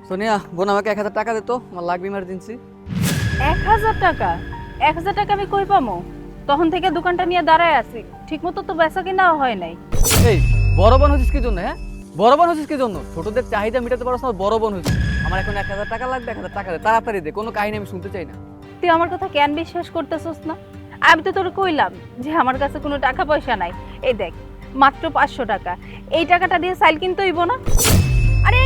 সোনিয়া, বোন আমাকে 1000 টাকা দে তো, আমার লাগবে ইমার্জেন্সি। 1000 টাকা? 1000 টাকা আমি কই পামো? তখন থেকে দোকানটা নিয়ে দাঁড়ায় আছি, ঠিক মতো তো বেচা কিনা হয় নাই। এই বড় বোন হচ্ছিস কি জন্য? হ্যাঁ, বড় বোন হচ্ছিস কি জন্য? ছোটদের চাহিদা মেটাতে পারছ না, বড় বোন হচ্ছিস। আমার এখন 1000 টাকা লাগবে, 1000 টাকা দে, তাড়াতাড়ি দে, কোনো কাহিনী আমি শুনতে চাই না। তুই আমার কথা কেন বিশ্বাস করতেছস না? আমি তো তোর কইলাম যে আমার কাছে কোনো টাকা পয়সা নাই। এই দেখ, মাত্র 500 টাকা, এই টাকাটা দিয়ে সাইল কিনতে হইব না? আরে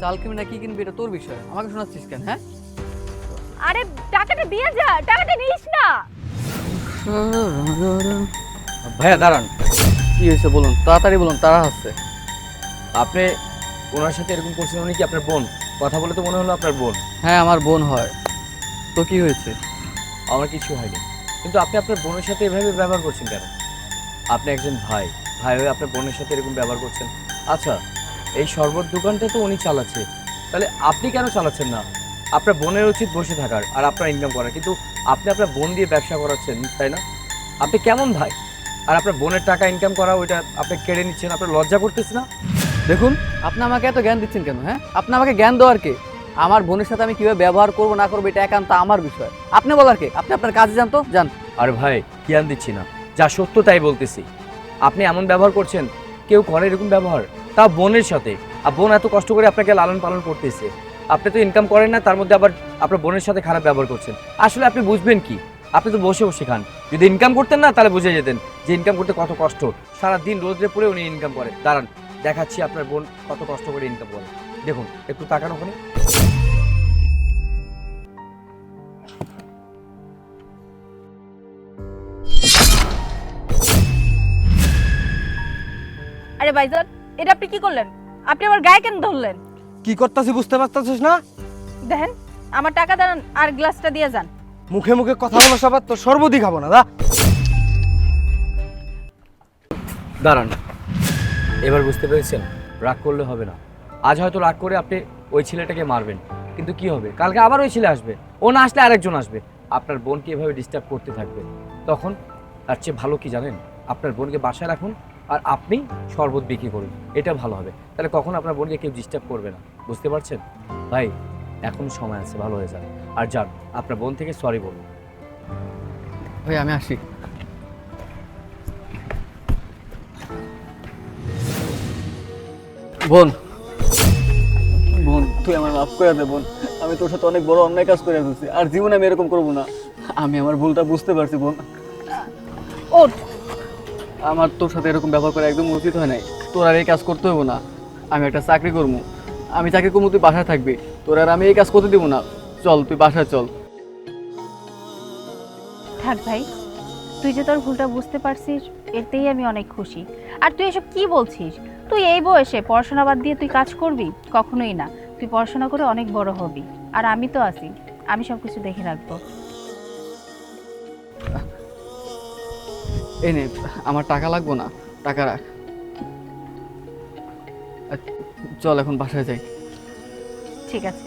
চাল কিনবি না কি কিনবি এটা তোর বিষয়, আমাকে শোনাচ্ছিস কেন? হ্যাঁ, আরে টাকাটা দিয়ে যা, টাকাটা নিস না। ভাইয়া দাঁড়ান। কি হয়েছে বলুন, তাড়াতাড়ি বলুন, তাড়া হচ্ছে। আপনি ওনার সাথে এরকম করছেন, উনি কি আপনার বোন? কথা বলে তো মনে হলো আপনার বোন। হ্যাঁ, আমার বোন হয়। তো কি হয়েছে? আমার কিছু হয়নি, কিন্তু আপনি আপনার বোনের সাথে এভাবে ব্যবহার করছেন কেন? আপনি একজন ভাই, ভাই হয়ে আপনার বোনের সাথে এরকম ব্যবহার করছেন। আচ্ছা, এই শরবত দোকানটা তো উনি চালাচ্ছে, তাহলে আপনি কেন চালাচ্ছেন না? আপনার বোনের উচিত বসে থাকার আর আপনার ইনকাম করার, কিন্তু আপনি আপনার বোন দিয়ে ব্যবসা করাচ্ছেন, তাই না? আপনি কেমন ভাই? আর আপনার বোনের টাকা ইনকাম করা ওইটা আপনি কেড়ে নিচ্ছেন, আপনার লজ্জা করতেছে না? দেখুন, আপনি আমাকে এত জ্ঞান দিচ্ছেন কেন? হ্যাঁ, আপনি আমাকে জ্ঞান দেওয়ার কে? আমার বোনের সাথে আমি কিভাবে ব্যবহার করবো না করবো এটা একান্ত আমার বিষয়, আপনি বলার কে? আপনি আপনার কাজে যান তো, যান। আর ভাই জ্ঞান দিচ্ছি না, যা সত্য তাই বলতেছি। আপনি এমন ব্যবহার করছেন, কেউ করে এরকম ব্যবহার, তা বোনের সাথে। আর বোন এত কষ্ট করে আপনাকে লালন পালন করতেছে, আপনি তো ইনকাম করেন না, তার মধ্যে আবার আপনার বোনের সাথে খারাপ ব্যবহার করছেন। আসলে আপনি বুঝবেন কি? আপনি তো বসে বসে খান, যদি ইনকাম করতেন না তাহলে বুঝে যেতেন যে ইনকাম করতে কত কষ্ট। সারাদিন রোদ্রে পড়ে উনি ইনকাম করে। দাঁড়ান, দেখাচ্ছি আপনার বোন কত কষ্ট করে ইনকাম করে। দেখুন, একটু তাকান ওখানে। আরে ভাইজান, এটা আপনি কি করলেন? আপনি আমার গায়ে কেন ধরলেন? কি করতেছি বুঝতে পারতেছিস না? দেখেন, আমার টাকা দেন আর গ্লাসটা দিয়ে যান। মুখে মুখে কথা বলো সবার, তো সর্বদি খাবো না দা। দাঁড়ান, এবার বুঝতে পেরেছেন? রাগ করলে হবে না। আজ হয়তো রাগ করে আপনি ওই ছেলেটাকে মারবেন, কিন্তু কি হবে? কালকে আবার ওই ছেলে আসবে, ও না আসলে আরেকজন আসবে, আপনার বোনকে এভাবে ডিস্টার্ব করতে থাকবে। তখন তার চেয়ে ভালো কি জানেন? আপনার বোনকে বাসায় রাখুন আর আপনি শরবত বিক্রি করুন, এটা ভালো হবে। তাহলে কখন আপনার বোনকে কেউ ডিস্টার্ব করবে না। বুঝতে পারছেন ভাই? এখন সময় আছে, ভালো হয়ে যান। আর যান, আপনার বোন থেকে সরি বলুন। ভাই আমি আসি। বোন, বোন তুই আমার মাফ করে দে বোন, আমি তোর সাথে অনেক বড় অন্যায় কাজ করে ফেলছি, আর জীবনে আমি এরকম করবো না। আমি আমার ভুলটা বুঝতে পারছি বোন। ওঠ। আমার তোর সাথে এরকম ব্যবহার করা একদম উচিত হয় নাই। তোর আর এই কাজ করতে হইব না। আমি একটা চাকরি করবো, আমি চাকরি করবো, তুই বাসায় থাকবি। তোর আর আমি এই কাজ করতে দিব না। চল তুই বাসায় চল। থাক ভাই, তুই যে তোর ভুলটা বুঝতে পারছিস এতেই আমি অনেক খুশি। আর তুই এসব কি বলছিস? তুই এই বয়সে পড়াশোনা বাদ দিয়ে তুই কাজ করবি? কখনোই না। তুই পড়াশোনা করে অনেক বড় হবি, আর আমি তো আছি, আমি সব কিছু দেখে রাখবো। এই নে, আমার টাকা লাগবো না, টাকা রাখ। চল এখন বাসায় যাই। ঠিক আছে।